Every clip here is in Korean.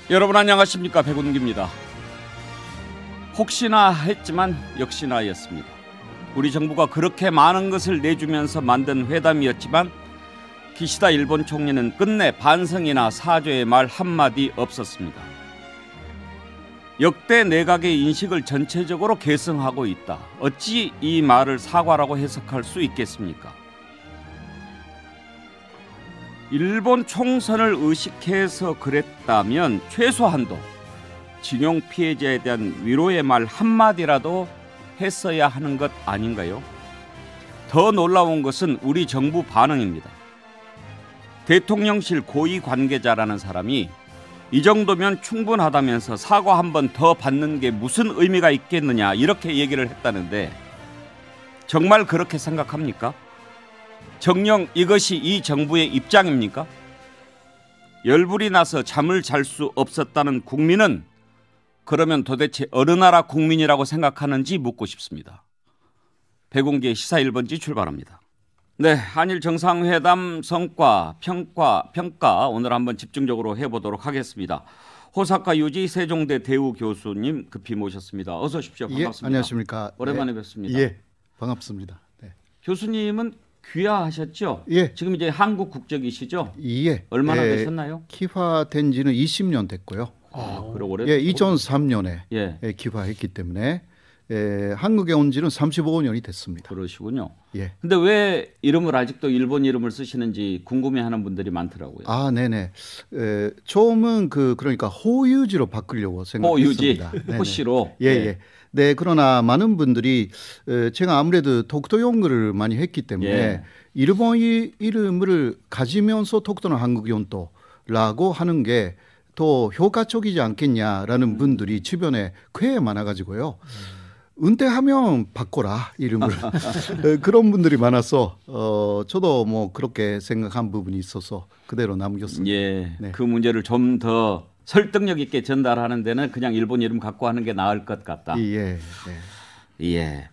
여러분 안녕하십니까, 백운기입니다. 혹시나 했지만 역시나였습니다. 우리 정부가 그렇게 많은 것을 내주면서 만든 회담이었지만 기시다 일본 총리는 끝내 반성이나 사죄의 말 한마디 없었습니다. 역대 내각의 인식을 전체적으로 계승하고 있다. 어찌 이 말을 사과라고 해석할 수 있겠습니까? 일본 총선을 의식해서 그랬다면 최소한도 징용 피해자에 대한 위로의 말 한마디라도 했어야 하는 것 아닌가요? 더 놀라운 것은 우리 정부 반응입니다. 대통령실 고위 관계자라는 사람이 이 정도면 충분하다면서 사과 한 번 더 받는 게 무슨 의미가 있겠느냐 이렇게 얘기를 했다는데 정말 그렇게 생각합니까? 정녕 이것이 이 정부의 입장입니까? 열불이 나서 잠을 잘 수 없었다는 국민은 그러면 도대체 어느 나라 국민이라고 생각하는지 묻고 싶습니다. 백운기의 시사 1번지 출발합니다. 네, 한일 정상회담 성과, 평가 오늘 한번 집중적으로 해보도록 하겠습니다. 호사카 유지 세종대 대우 교수님 급히 모셨습니다. 어서 오십시오. 반갑습니다. 예, 안녕하십니까. 오랜만에 네. 뵙습니다. 예, 반갑습니다. 네. 교수님은 귀화하셨죠? 예. 지금 이제 한국 국적이시죠? 예. 얼마나 되셨나요? 귀화된 지는 20년 됐고요. 그래 오래. 예, 2003년에 예. 귀화했기 때문에 한국에 온 지는 35년이 됐습니다. 그러시군요. 예. 근데 왜 이름을 아직도 일본 이름을 쓰시는지 궁금해하는 분들이 많더라고요. 아, 네네. 처음은 그러니까 호유지로 바꾸려고 생각했습니다. 호유지, 호시로. 예, 예. 네, 그러나 많은 분들이 제가 아무래도 독도 연구를 많이 했기 때문에 예. 일본 이름을 가지면서 독도는 한국 연도라고 하는 게 더 효과적이지 않겠냐라는 분들이 주변에 꽤 많아가지고요. 은퇴하면 바꿔라 이름을 그런 분들이 많아서 저도 뭐 그렇게 생각한 부분이 있어서 그대로 남겼습니다. 예, 네. 그 문제를 좀 더 설득력 있게 전달하는 데는 그냥 일본 이름 갖고 하는 게 나을 것 같다. 예, 네. 예.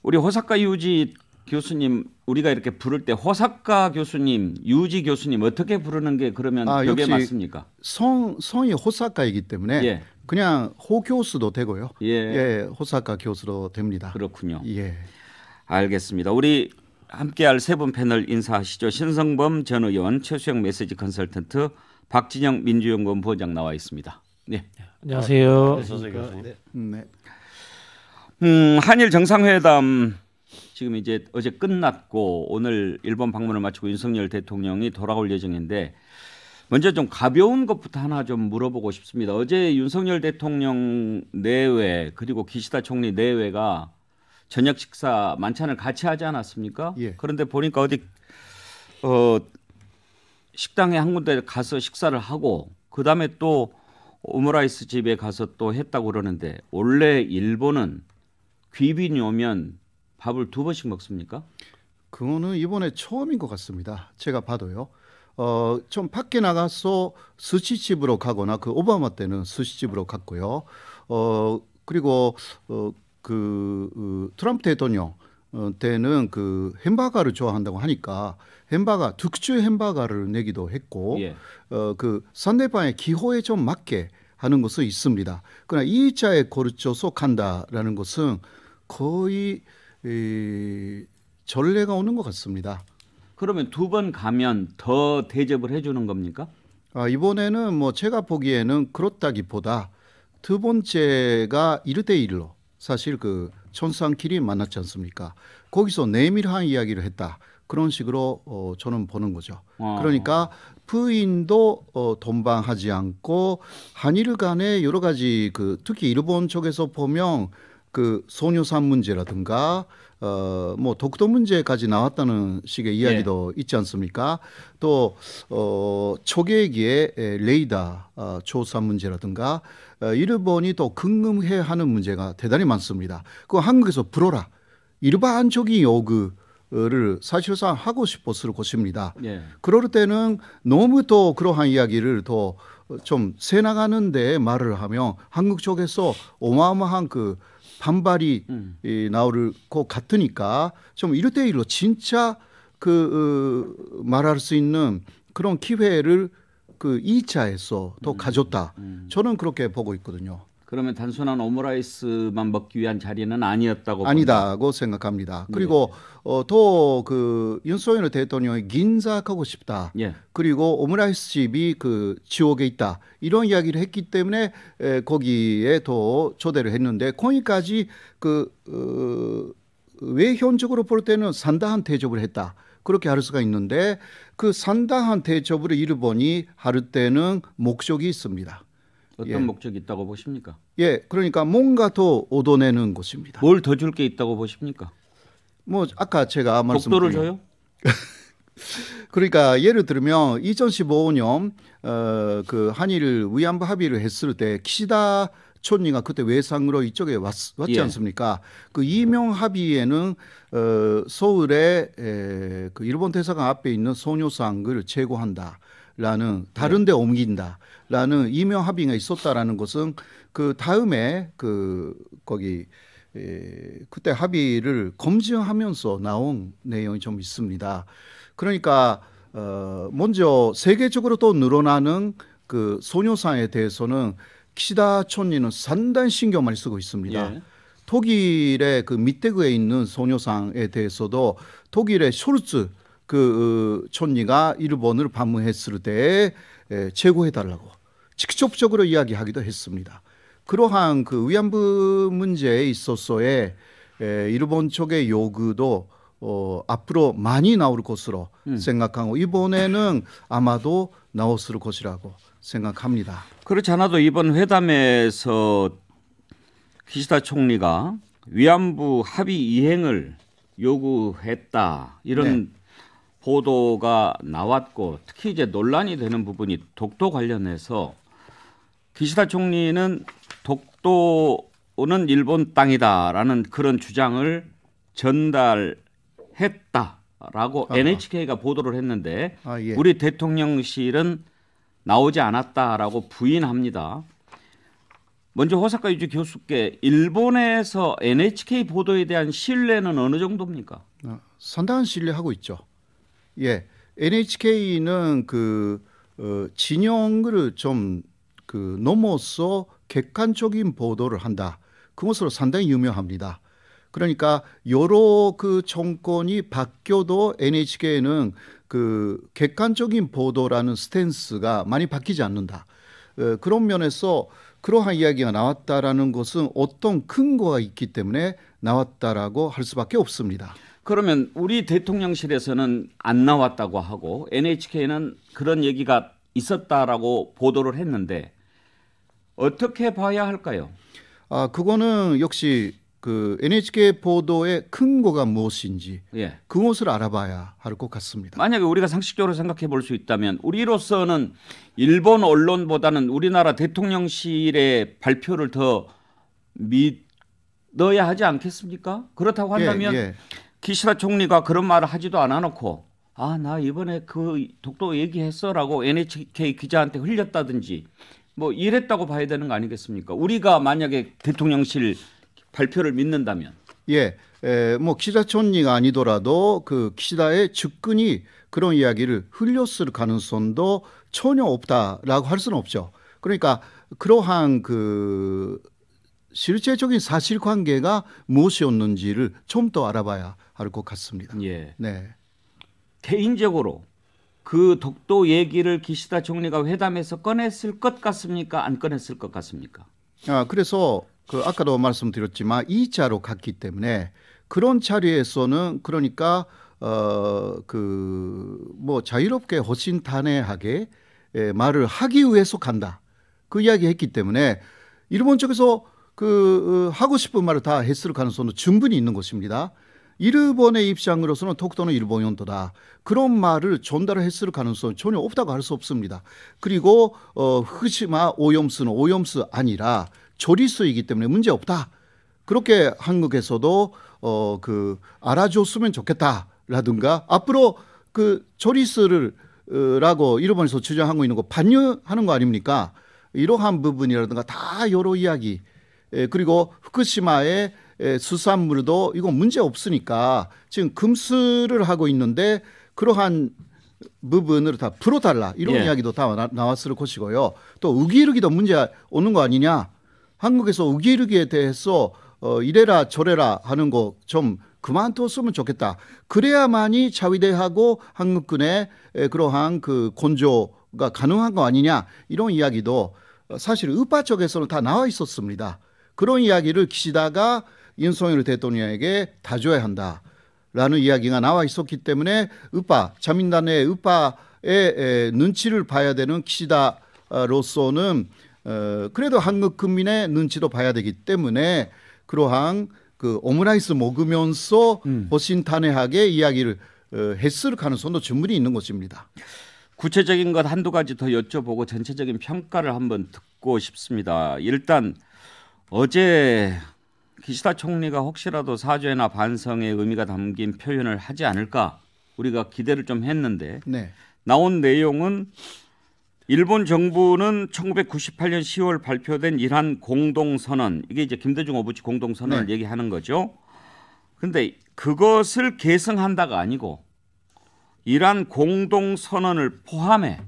우리 호사카 유지 교수님 우리가 이렇게 부를 때 호사카 교수님, 유지 교수님 어떻게 부르는 게 그러면 벽에 맞습니까? 성이 호사카이기 때문에 예. 그냥 호 교수도 되고요. 예. 예, 호사카 교수도 됩니다. 그렇군요. 예. 알겠습니다. 우리 함께할 세 분 패널 인사하시죠. 신성범 전 의원, 최수영 메시지 컨설턴트, 박진영 민주연구원 부원장 나와 있습니다. 네. 안녕하세요. 네. 한일 정상회담 지금 이제 어제 끝났고 오늘 일본 방문을 마치고 윤석열 대통령이 돌아올 예정인데 먼저 좀 가벼운 것부터 하나 좀 물어보고 싶습니다. 어제 윤석열 대통령 내외 그리고 기시다 총리 내외가 저녁 식사 만찬을 같이 하지 않았습니까? 예. 그런데 보니까 어디 식당에 한 군데 가서 식사를 하고 그다음에 또 오므라이스 집에 가서 또 했다고 그러는데 원래 일본은 귀빈이 오면 밥을 2번씩 먹습니까? 그거는 이번에 처음인 것 같습니다. 제가 봐도요. 좀 밖에 나가서 스시집으로 가거나 그 오바마 때는 스시집으로 갔고요. 그리고 트럼프 대통령 때는 그 햄버거를 좋아한다고 하니까 특주 햄버거를 내기도 했고 예. 그 상대방의 기호에 좀 맞게 하는 것은 있습니다. 그러나 이 자에 걸쳐서 간다라는 것은 거의 전례가 오는 것 같습니다. 그러면 2번 가면 더 대접을 해주는 겁니까? 이번에는 뭐 제가 보기에는 그렇다기보다 두 번째가 1대1로 사실 그 천상끼리 만났지 않습니까? 거기서 내밀한 이야기를 했다. 그런 식으로 저는 보는 거죠. 그러니까 부인도 동방하지 않고 한일 간에 여러 가지 특히 일본 쪽에서 보면 그 소녀산 문제라든가 뭐 독도 문제까지 나왔다는 식의 이야기도 있지 않습니까? 또 초계기의 레이더 조사 문제라든가 일본이 또 궁금해하는 문제가 대단히 많습니다. 그 한국에서 불어라 일반적인 요구를 사실상 하고 싶었을 것입니다. 예. 그럴 때는 너무 또 그러한 이야기를 더 좀 새나가는데 말을 하면 한국 쪽에서 어마어마한 그 반발이 나올 것 같으니까 좀 1대1로 진짜 말할 수 있는 그런 기회를 그 2차에서 더 가졌다. 저는 그렇게 보고 있거든요. 그러면 단순한 오므라이스만 먹기 위한 자리는 아니었다고 아니다고 생각합니다. 그리고 더 그 윤석열 대통령이 긴자 가고 싶다. 예. 그리고 오므라이스 집이 그 지옥에 있다. 이런 이야기를 했기 때문에 거기에 더 초대를 했는데 거기까지 외형적으로 볼 때는 산다한 대접을 했다. 그렇게 할 수가 있는데 그 산다한 대접을 일본이 할 때는 목적이 있습니다. 어떤 목적이 있다고 보십니까? 예, 그러니까 뭔가 더 얻어내는 것입니다. 뭘 더 줄 게 있다고 보십니까? 뭐 아까 제가 독도를 말씀드린 줘요? 그러니까 예를 들면 2015년 그 한일 위안부 합의를 했을 때 키시다 총리가 그때 외상으로 이쪽에 왔지 예. 않습니까? 그 이명 합의에는 서울에 그 일본 대사관 앞에 있는 소녀상을 제거한다라는 다른데 옮긴다라는 이명 합의가 있었다라는 것은 그 다음에 그 거기 그때 합의를 검증하면서 나온 내용이 좀 있습니다. 그러니까 먼저 세계적으로 또 늘어나는 그 소녀상에 대해서는 키시다 총리는 상당히 신경 많이 쓰고 있습니다. 예. 독일의 그 미테그에 있는 소녀상에 대해서도 독일의 숄츠 그 총리가 일본을 방문했을 때 제거해달라고 직접적으로 이야기하기도 했습니다. 그러한 그 위안부 문제에 있어서의 일본 쪽의 요구도 앞으로 많이 나올 것으로 생각하고 이번에는 아마도 나왔을 것이라고 생각합니다. 그렇지 않아도 이번 회담에서 기시다 총리가 위안부 합의 이행을 요구했다 이런 보도가 나왔고 특히 이제 논란이 되는 부분이 독도 관련해서 기시다 총리는 독도는 일본 땅이다라는 그런 주장을 전달했다라고 NHK가 보도를 했는데 예. 우리 대통령실은 나오지 않았다라고 부인합니다. 먼저 호사카 유지 교수께 일본에서 NHK 보도에 대한 신뢰는 어느 정도입니까? 상당한 신뢰하고 있죠. 예, NHK는 그 진영을 좀 그 넘어서 객관적인 보도를 한다. 그것으로 상당히 유명합니다. 그러니까 여러 그 정권이 바뀌어도 NHK는 그 객관적인 보도라는 스탠스가 많이 바뀌지 않는다. 그런 면에서 그러한 이야기가 나왔다라는 것은 어떤 근거가 있기 때문에 나왔다라고 할 수밖에 없습니다. 그러면 우리 대통령실에서는 안 나왔다고 하고 NHK는 그런 얘기가 있었다라고 보도를 했는데 어떻게 봐야 할까요? 그거는 역시 그 NHK 보도의 근거가 무엇인지 예. 그것을 알아봐야 할 것 같습니다. 만약에 우리가 상식적으로 생각해 볼 수 있다면 우리로서는 일본 언론보다는 우리나라 대통령실의 발표를 더 믿어야 하지 않겠습니까? 그렇다고 한다면 기시다 총리가 그런 말을 하지도 않아 놓고 나 이번에 그 독도 얘기했어라고 NHK 기자한테 흘렸다든지 뭐 이랬다고 봐야 되는 거 아니겠습니까? 우리가 만약에 대통령실 발표를 믿는다면. 뭐 기시다 총리가 아니더라도 그 기시다의 측근이 그런 이야기를 흘렸을 가능성도 전혀 없다라고 할 수는 없죠. 그러니까 그러한 그 실제적인 사실관계가 무엇이었는지를 좀 더 알아봐야 할 것 같습니다. 예. 네. 개인적으로 그 독도 얘기를 기시다 총리가 회담에서 꺼냈을 것 같습니까? 안 꺼냈을 것 같습니까? 그래서 그 아까도 말씀드렸지만 2차로 갔기 때문에 그런 자리에서는 그러니까 그 뭐 자유롭게 허심탄회하게 말을 하기 위해서 간다. 그 이야기 했기 때문에 일본 쪽에서 그 하고 싶은 말을 다 했을 가능성은 충분히 있는 것입니다. 일본의 입장으로서는 독도는 일본 영토다. 그런 말을 전달했을 가능성은 전혀 없다고 할 수 없습니다. 그리고 후쿠시마 오염수는 오염수 아니라 조리수이기 때문에 문제 없다. 그렇게 한국에서도 그 알아줬으면 좋겠다라든가 앞으로 그 조리수를 라고 일본에서 주장하고 있는 거 반려하는 거 아닙니까? 이러한 부분이라든가 다 여러 이야기 그리고 후쿠시마의 수산물도 이거 문제 없으니까 지금 금수를 하고 있는데 그러한 부분을 다 풀어달라 이런 예. 이야기도 다 나왔을 것이고요. 또 우기르기도 문제 오는 거 아니냐. 한국에서 우기르기에 대해서 이래라 저래라 하는 거 좀 그만뒀으면 좋겠다. 그래야만이 자위대하고 한국군의 그러한 그 건조가 가능한 거 아니냐 이런 이야기도 사실 우파 쪽에서는 다 나와 있었습니다. 그런 이야기를 기시다가 윤석열 대통령에게 다 줘야 한다라는 이야기가 나와 있었기 때문에 우파 자민당의 우파의 눈치를 봐야 되는 기시다로서는 그래도 한국 국민의 눈치도 봐야 되기 때문에 그러한 그 오므라이스 먹으면서 허심탄회하게 이야기를 했을 가능성도 충분히 있는 것입니다. 구체적인 것 한두 가지 더 여쭤보고 전체적인 평가를 한번 듣고 싶습니다. 일단 어제 기시다 총리가 혹시라도 사죄나 반성의 의미가 담긴 표현을 하지 않을까 우리가 기대를 좀 했는데 네. 나온 내용은 일본 정부는 1998년 10월 발표된 이란 공동선언, 이게 이제 김대중 오부치 공동선언을 네. 얘기하는 거죠. 그런데 그것을 계승한다가 아니고 이란 공동선언을 포함해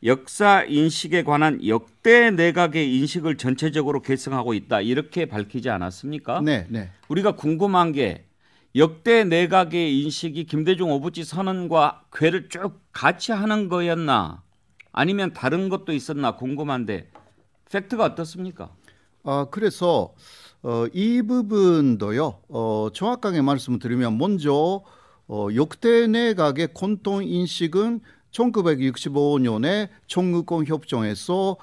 역사 인식에 관한 역대 내각의 인식을 전체적으로 계승하고 있다 이렇게 밝히지 않았습니까? 네, 네. 우리가 궁금한 게 역대 내각의 인식이 김대중 오부치 선언과 궤를 쭉 같이 하는 거였나 아니면 다른 것도 있었나 궁금한데 팩트가 어떻습니까? 그래서 이 부분도요. 정확하게 말씀을 드리면 먼저 역대 내각의 공통 인식은 1965년에 청구권 협정에서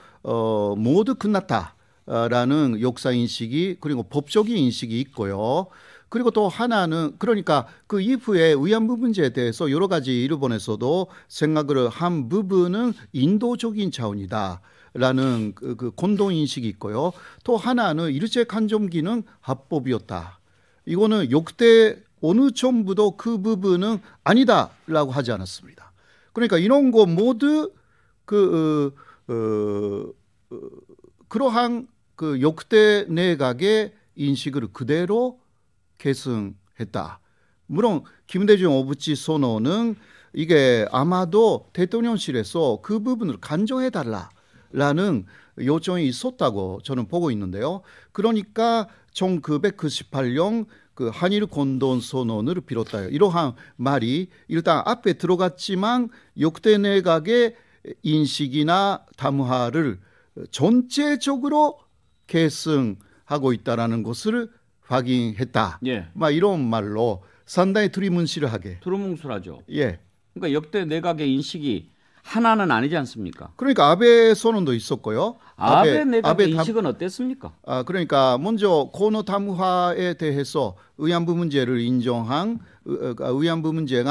모두 끝났다라는 역사 인식이 그리고 법적인 인식이 있고요. 그리고 또 하나는 그러니까 그 이후에 위안부 문제에 대해서 여러 가지 일본에서도 생각을 한 부분은 인도적인 차원이다라는 그 공동 인식이 있고요. 또 하나는 일제 간접기는 합법이었다. 이거는 역대 어느 정부도 그 부분은 아니다라고 하지 않았습니다. 그러니까 이런 거 모두 그러한 그 역대 내각의 인식을 그대로 계승했다. 물론 김대중 오부치 선언은 이게 아마도 대통령실에서 그 부분을 간정해달라라는 요청이 있었다고 저는 보고 있는데요. 그러니까 1998년 그 한일 공동 선언을 비롯하여 이러한 말이 일단 앞에 들어갔지만 역대 내각의 인식이나 담화를 전체적으로 계승하고 있다라는 것을 확인했다. 예. 막 이런 말로 상당히 두리뭉실하게. 두루뭉술하죠. 예. 그러니까 역대 내각의 인식이 하나는 아니지 않습니까? 그러니까 아베 선언도 있었고요. 아베 내각의 인식은 어땠습니까? 그러니까 먼저 고노 담화에 대해서 위안부 문제를 인정한 위안부 문제에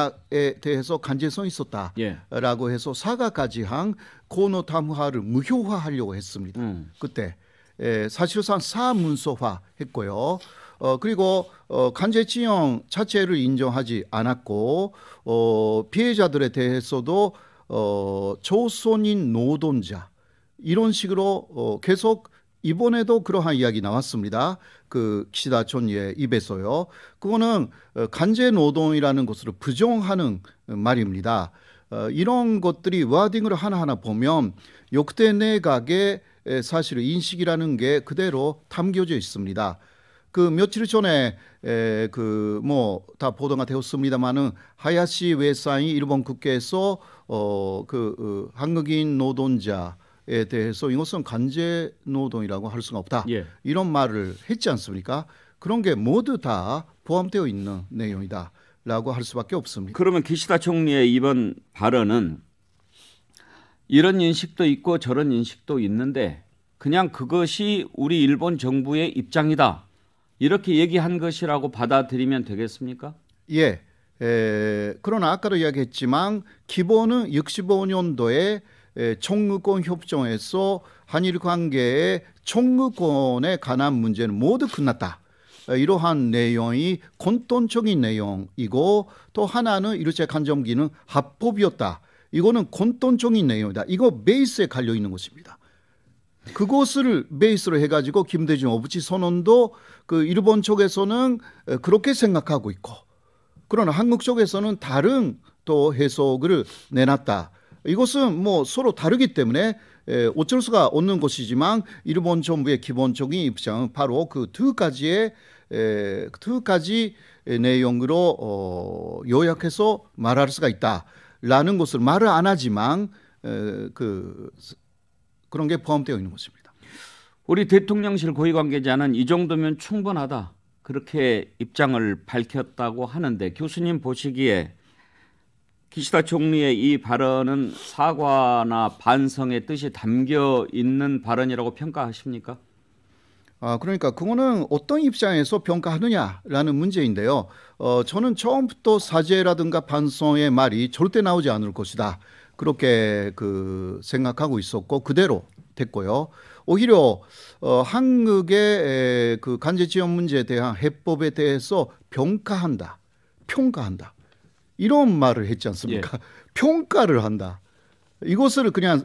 대해서 간제성이 있었다라고 해서 사과까지 한 고노 담화를 무효화하려고 했습니다. 그때 사실상 사문서화했고요. 그리고 간제징용 자체를 인정하지 않았고 피해자들에 대해서도 조선인 노동자 이런 식으로 계속 이번에도 그러한 이야기 나왔습니다. 그 기시다 총리의 입에서요. 그거는 간제 노동이라는 것을 부정하는 말입니다. 이런 것들이 와딩을 하나하나 보면 역대 내각의 사실 인식이라는 게 그대로 담겨져 있습니다. 그 며칠 전에 그 뭐 다 보도가 되었습니다만은 하야시 외상이 일본 국회에서 한국인 노동자에 대해서 이것은 간제 노동이라고 할 수가 없다. 예. 이런 말을 했지 않습니까? 그런 게 모두 다 포함되어 있는 내용이다라고 할 수밖에 없습니다. 그러면 기시다 총리의 이번 발언은 이런 인식도 있고 저런 인식도 있는데 그냥 그것이 우리 일본 정부의 입장이다. 이렇게 얘기한 것이라고 받아들이면 되겠습니까? 예. 그러나 아까도 이야기했지만 기본은 65년도에 청구권 협정에서 한일 관계의 청구권에 관한 문제는 모두 끝났다. 이러한 내용이 공통적인 내용이고 또 하나는 일제 간접기는 합법이었다. 이거는 공통적인 내용이다. 이거 베이스에 갈려 있는 것입니다. 그것을 베이스로 해가지고 김대중 오부치 선언도 그 일본 쪽에서는 그렇게 생각하고 있고 그러나 한국 쪽에서는 다른 또 해석을 내놨다. 이것은 뭐 서로 다르기 때문에 어쩔 수가 없는 것이지만 일본 정부의 기본적인 입장은 바로 그 두 가지 내용으로 요약해서 말할 수가 있다라는 것을 말을 안 하지만 그런 게 포함되어 있는 것입니다. 우리 대통령실 고위 관계자는 이 정도면 충분하다 그렇게 입장을 밝혔다고 하는데 교수님 보시기에 기시다 총리의 이 발언은 사과나 반성의 뜻이 담겨 있는 발언이라고 평가하십니까? 그러니까 그거는 어떤 입장에서 평가하느냐라는 문제인데요. 저는 처음부터 사죄라든가 반성의 말이 절대 나오지 않을 것이다. 그렇게 생각하고 있었고 그대로 됐고요. 오히려 한국의 그 간제 지원 문제에 대한 해법에 대해서 평가한다. 이런 말을 했지 않습니까? 예. 평가를 한다. 이것을 그냥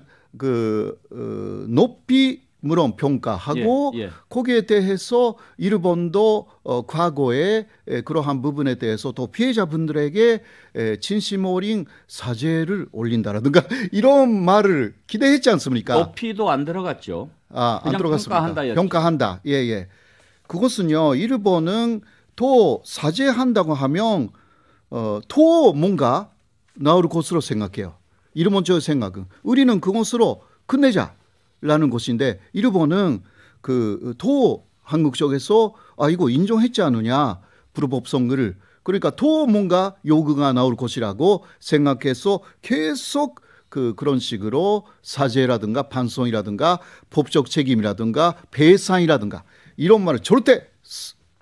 높이 물론 평가하고 거기에 대해서 일본도 과거에 그러한 부분에 대해서 또 피해자분들에게 진심 어린 사죄를 올린다라든가 이런 말을 기대했지 않습니까? 높이도 안 들어갔죠. 안 들어갔습니다. 평가한다. 예. 그것은요. 일본은 더 사죄한다고 하면 더 뭔가 나올 것으로 생각해요. 일본적 생각은 우리는 그것으로 끝내자라는 것인데 일본은 더 한국 쪽에서 이거 인정했지 않느냐 불법선거를 그러니까 더 뭔가 요구가 나올 것이라고 생각해서 계속 그런 식으로 사죄라든가 반성이라든가 법적 책임이라든가 배상이라든가 이런 말을 절대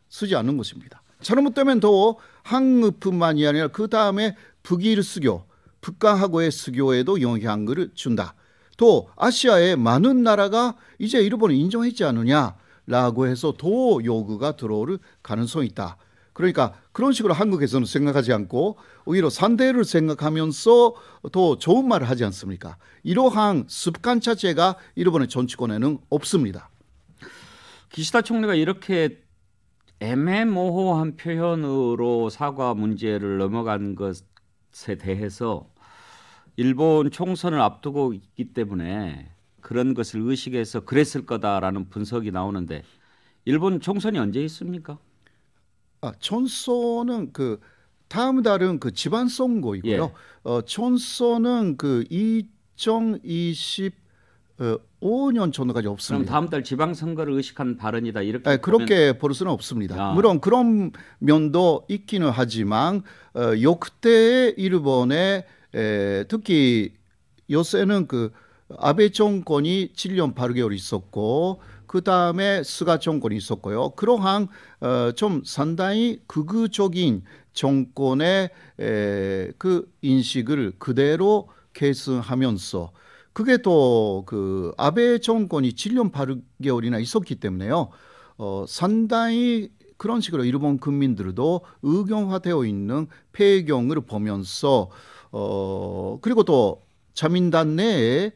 쓰지 않는 것입니다. 잘못되면 더 한국뿐만이 아니라 그 다음에 북일 수교, 북한하고의 수교에도 영향을 준다. 또 아시아의 많은 나라가 이제 일본을 인정했지 않느냐라고 해서 더 요구가 들어올 가능성이 있다. 그러니까 그런 식으로 한국에서는 생각하지 않고 오히려 상대를 생각하면서 더 좋은 말을 하지 않습니까? 이러한 습관 자체가 일본의 정치권에는 없습니다. 기시다 총리가 이렇게 애매모호한 표현으로 사과 문제를 넘어간 것에 대해서 일본 총선을 앞두고 있기 때문에 그런 것을 의식해서 그랬을 거다라는 분석이 나오는데 일본 총선이 언제 있습니까? 총선은 다음 달은 지방선거이고요. 총선은 2025년 전까지 없습니다. 그럼 다음 달 지방선거를 의식한 발언이다 이렇게 그렇게 볼 수는 없습니다. 물론 그런 면도 있기는 하지만 역대의 일본의 특히 요새는 아베 정권이 7년 8개월 있었고 그 다음에 스가 정권이 있었고요. 그러한 좀 상당히 극우적인 정권의 그 인식을 그대로 계승하면서 그게 또 아베 정권이 7년 8개월이나 있었기 때문에요. 상당히 그런 식으로 일본 국민들도 의견화되어 있는 배경을 보면서 그리고 또 자민당 내에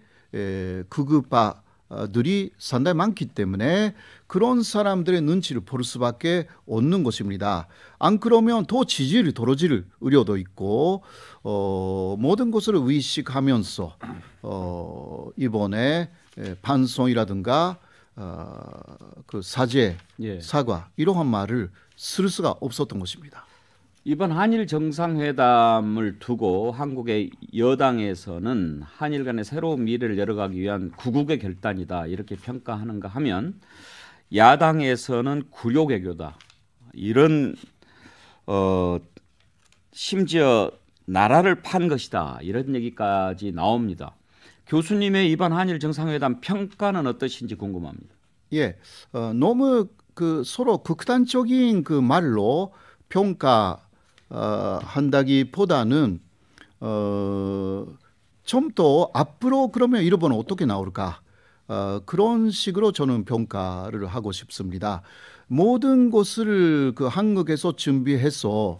극우파들이 상당히 많기 때문에 그런 사람들의 눈치를 볼 수밖에 없는 것입니다. 안 그러면 더 지지율이 떨어질 우려도 있고 모든 것을 의식하면서 이번에 반성이라든가 사죄, 사과 이러한 말을 쓸 수가 없었던 것입니다. 이번 한일 정상회담을 두고 한국의 여당에서는 한일 간의 새로운 미래를 열어가기 위한 구국의 결단이다 이렇게 평가하는가 하면 야당에서는 굴욕외교다 이런 심지어 나라를 판 것이다 이런 얘기까지 나옵니다. 교수님의 이번 한일 정상회담 평가는 어떠신지 궁금합니다. 너무 서로 극단적인 말로 평가한다기보다는 좀 더 앞으로 그러면 일본은 어떻게 나올까 그런 식으로 저는 평가를 하고 싶습니다. 모든 것을 한국에서 준비해서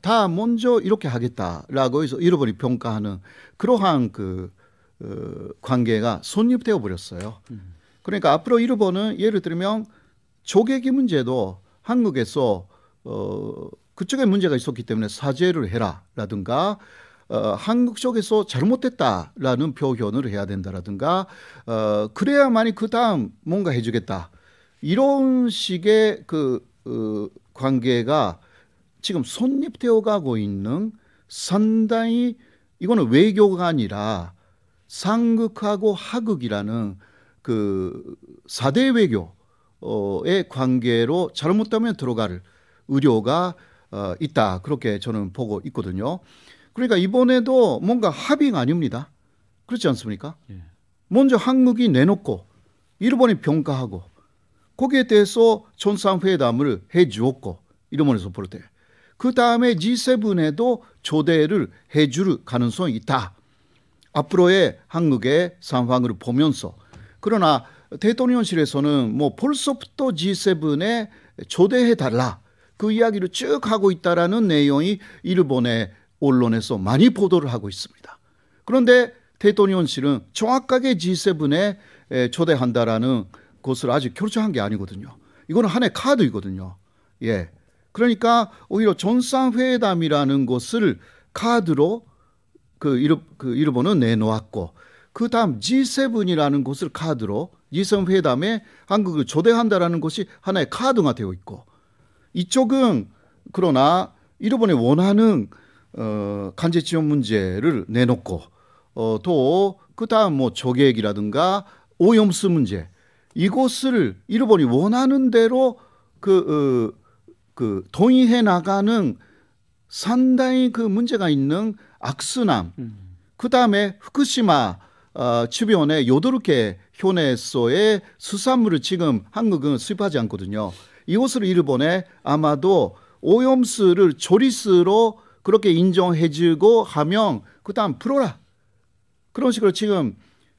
다 먼저 이렇게 하겠다라고 해서 일본이 평가하는 그러한 관계가 손립되어 버렸어요. 그러니까 앞으로 일본은 예를 들면 조개기 문제도 한국에서 그쪽에 문제가 있었기 때문에 사죄를 해라라든가 한국 쪽에서 잘못됐다라는 표현을 해야 된다라든가 그래야만이 그 다음 뭔가 해주겠다 이런 식의 그 관계가 지금 손립되어 가고 있는 상당히 이거는 외교가 아니라 상극하고 하극이라는 그 4대 외교의 관계로 잘못하면 들어갈 우려가 있다. 그렇게 저는 보고 있거든요. 그러니까 이번에도 뭔가 합의가 아닙니다. 그렇지 않습니까? 예. 먼저 한국이 내놓고 일본이 평가하고 거기에 대해서 정상회담을 해 주었고 일본에서 볼 때 그 다음에 G7에도 초대를 해줄 가능성이 있다. 앞으로의 한국의 상황을 보면서 그러나 대통령실에서는 뭐 벌써부터 G7에 초대해달라 그 이야기를 쭉 하고 있다라는 내용이 일본의 언론에서 많이 보도를 하고 있습니다. 그런데 대통령실은 정확하게 G7에 초대한다라는 것을 아직 결정한 게 아니거든요. 이거는 하나의 카드이거든요. 예. 그러니까 오히려 정상회담이라는 것을 카드로 일본은 내놓았고 그 다음 G7이라는 것을 카드로 G7 회담에 한국을 초대한다라는 것이 하나의 카드가 되어 있고 이쪽은 그러나 일본이 원하는 간제 지원 문제를 내놓고 또 그 다음 뭐 조개액이라든가 오염수 문제 이것을 일본이 원하는 대로 동의해 나가는 상당히 그 문제가 있는 악스남 그 다음에 후쿠시마 주변에 8개 현에서의 수산물을 지금 한국은 수입하지 않거든요. 이것을 일본에 아마도 오염수를 조리수로 그렇게 인정해주고 하면 그 다음 풀어라. 그런 식으로 지금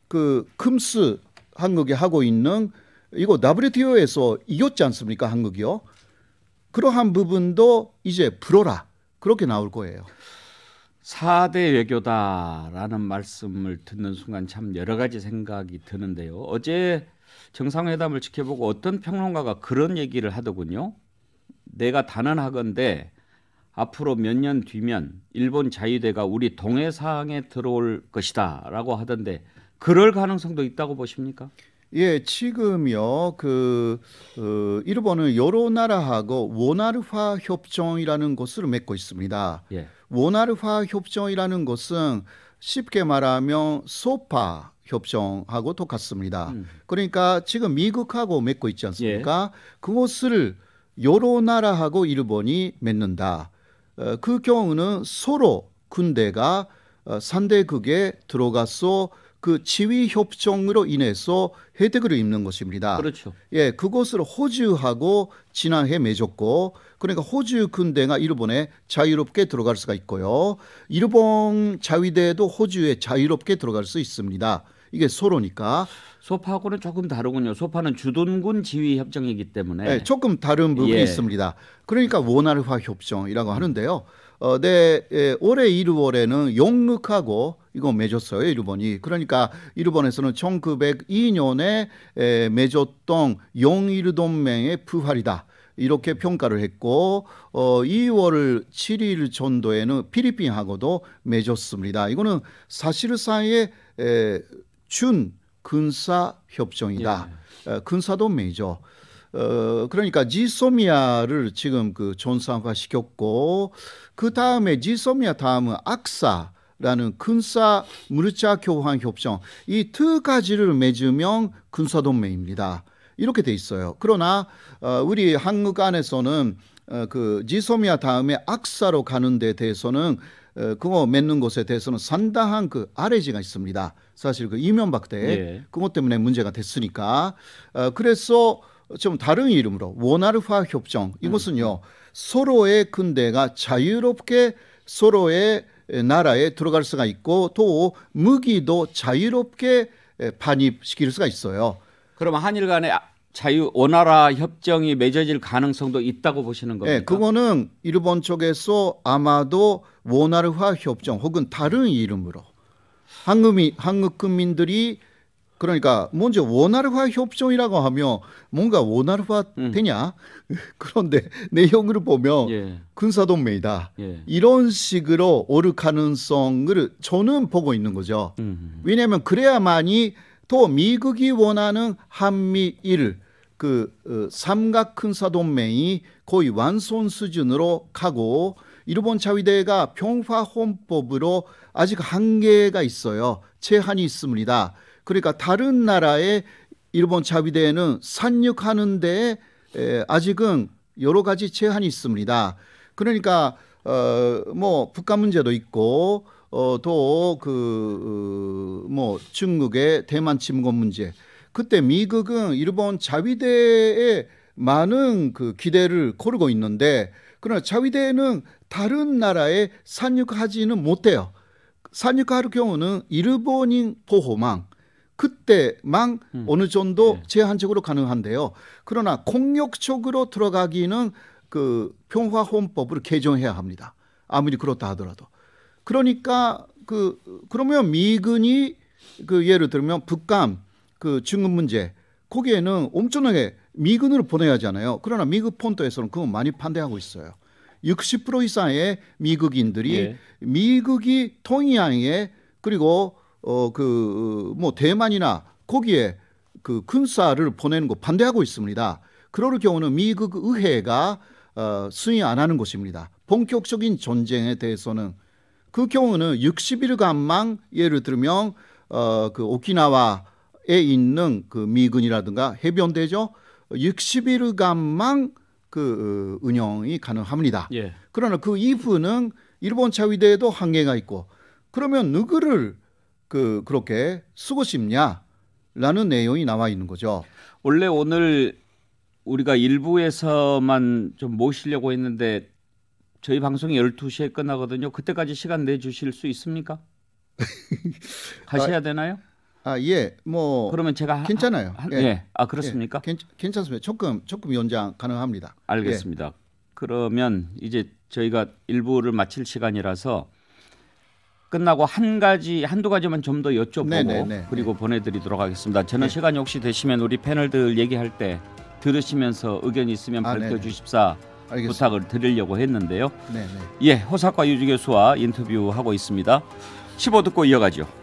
그 금스 한국이 하고 있는 이거 WTO에서 이겼지 않습니까? 한국이요. 그러한 부분도 이제 풀어라. 그렇게 나올 거예요. 4대 외교다라는 말씀을 듣는 순간 참 여러 가지 생각이 드는데요. 어제 정상회담을 지켜보고 어떤 평론가가 그런 얘기를 하더군요. 내가 단언하건대 앞으로 몇 년 뒤면 일본 자유대가 우리 동해상에 들어올 것이다 라고 하던데 그럴 가능성도 있다고 보십니까? 예, 지금요, 일본은 여러 나라하고 원활화 협정이라는 것을 맺고 있습니다. 예. 원활화 협정이라는 것은 쉽게 말하면 소파 협정하고 똑같습니다. 그러니까 지금 미국하고 맺고 있지 않습니까? 예. 그것을 여러 나라하고 일본이 맺는다. 그 경우는 서로 군대가 상대국에 들어가서 그 지휘 협정으로 인해서 혜택을 입는 것입니다. 그렇죠. 예, 그것을 호주하고 지난해 맺었고, 그러니까 호주 군대가 일본에 자유롭게 들어갈 수가 있고요. 일본 자위대도 호주에 자유롭게 들어갈 수 있습니다. 이게 서로니까. 소파하고는 조금 다르군요. 소파는 주둔군 지휘 협정이기 때문에 네, 조금 다른 부분이 예. 있습니다. 그러니까 원활화 협정이라고 하는데요. 올해 1월에는 영국하고 이거 맺었어요, 일본이. 그러니까 일본에서는 1902년에 맺었던 영일 동맹의 부활이다. 이렇게 평가를 했고 2월 7일 정도에는 필리핀하고도 맺었습니다. 이거는 사실상의 준 군사 협정이다. 예. 군사동맹이죠. 그러니까 지소미아를 지금 그 정상화 시켰고 그 다음에 지소미아 다음은 악사라는 군사 무르자 교환 협정 이 두 가지를 맺으면 군사동맹입니다. 이렇게 돼 있어요. 그러나 우리 한국 안에서는 그 지소미아 다음에 악사로 가는 데 대해서는 그거 맺는 것에 대해서는 상당한 그 아래지가 있습니다. 사실 그 이명박 때 예. 그것 때문에 문제가 됐으니까 그래서 좀 다른 이름으로 원활화 협정 이것은요 서로의 군대가 자유롭게 서로의 나라에 들어갈 수가 있고 또 무기도 자유롭게 반입시킬 수가 있어요. 그럼 한일 간의 원활화 협정이 맺어질 가능성도 있다고 보시는 겁니까? 네, 그거는 일본 쪽에서 아마도 원활화 협정 혹은 다른 이름으로 한국 국민들이 그러니까 먼저 원활화 협정이라고 하면 뭔가 원활화 되냐? 그런데 내용을 보면 예. 군사동맹이다. 예. 이런 식으로 올 가능성을 저는 보고 있는 거죠. 왜냐하면 그래야만이 또 미국이 원하는 한미일 그 삼각 군사동맹이 거의 완성 수준으로 가고 일본 자위대가 평화헌법으로 아직 한계가 있어요. 제한이 있습니다. 그러니까 다른 나라의 일본 자위대는 상륙하는데 아직은 여러 가지 제한이 있습니다. 그러니까 뭐 북한 문제도 있고 또 그 뭐 중국의 대만 침공 문제. 그때 미국은 일본 자위대에 많은 그 기대를 걸고 있는데 그러나 자위대는 다른 나라에 상륙하지는 못해요. 상륙할 경우는 일본인 보호망 그때만 어느 정도 제한적으로 가능한데요. 그러나 공격적으로 들어가기는 그 평화헌법을 개정해야 합니다. 아무리 그렇다 하더라도. 그러니까 그러면 미군이 그 예를 들면 북한 그 중국 문제 거기에는 엄청나게 미군을 보내야 하잖아요. 그러나 미국 본토에서는 그거 많이 반대하고 있어요. 60% 이상의 미국인들이 예. 미국이 동해안에 그리고 그 뭐 대만이나 거기에 그 군사를 보내는 거 반대하고 있습니다. 그럴 경우는 미국 의회가 승인 안 하는 것입니다. 본격적인 전쟁에 대해서는 그 경우는 60일간만 예를 들면 그 오키나와에 있는 그 미군이라든가 해병대죠. 60일간만 그 운영이 가능합니다. 예. 그러나 그 이후는 일본 자위대에도 한계가 있고 그러면 누구를 그렇게 쓰고 싶냐라는 내용이 나와 있는 거죠. 원래 오늘 우리가 일부에서만 좀 모시려고 했는데 저희 방송이 12시에 끝나거든요. 그때까지 시간 내주실 수 있습니까? 가셔야 되나요? 예, 뭐 그러면 제가 괜찮아요. 예. 아 그렇습니까? 예, 괜찮습니다. 조금 연장 가능합니다. 알겠습니다. 예. 그러면 이제 저희가 일부를 마칠 시간이라서 끝나고 한두 가지만 좀 더 여쭤보고 네네네. 그리고 보내드리도록 하겠습니다. 저는 네. 시간이 혹시 되시면 우리 패널들 얘기할 때 들으시면서 의견 있으면 밝혀주십사 알겠습니다. 부탁을 드리려고 했는데요. 네네. 예, 호사카 유지 교수와 인터뷰하고 있습니다. 15 듣고 이어가죠.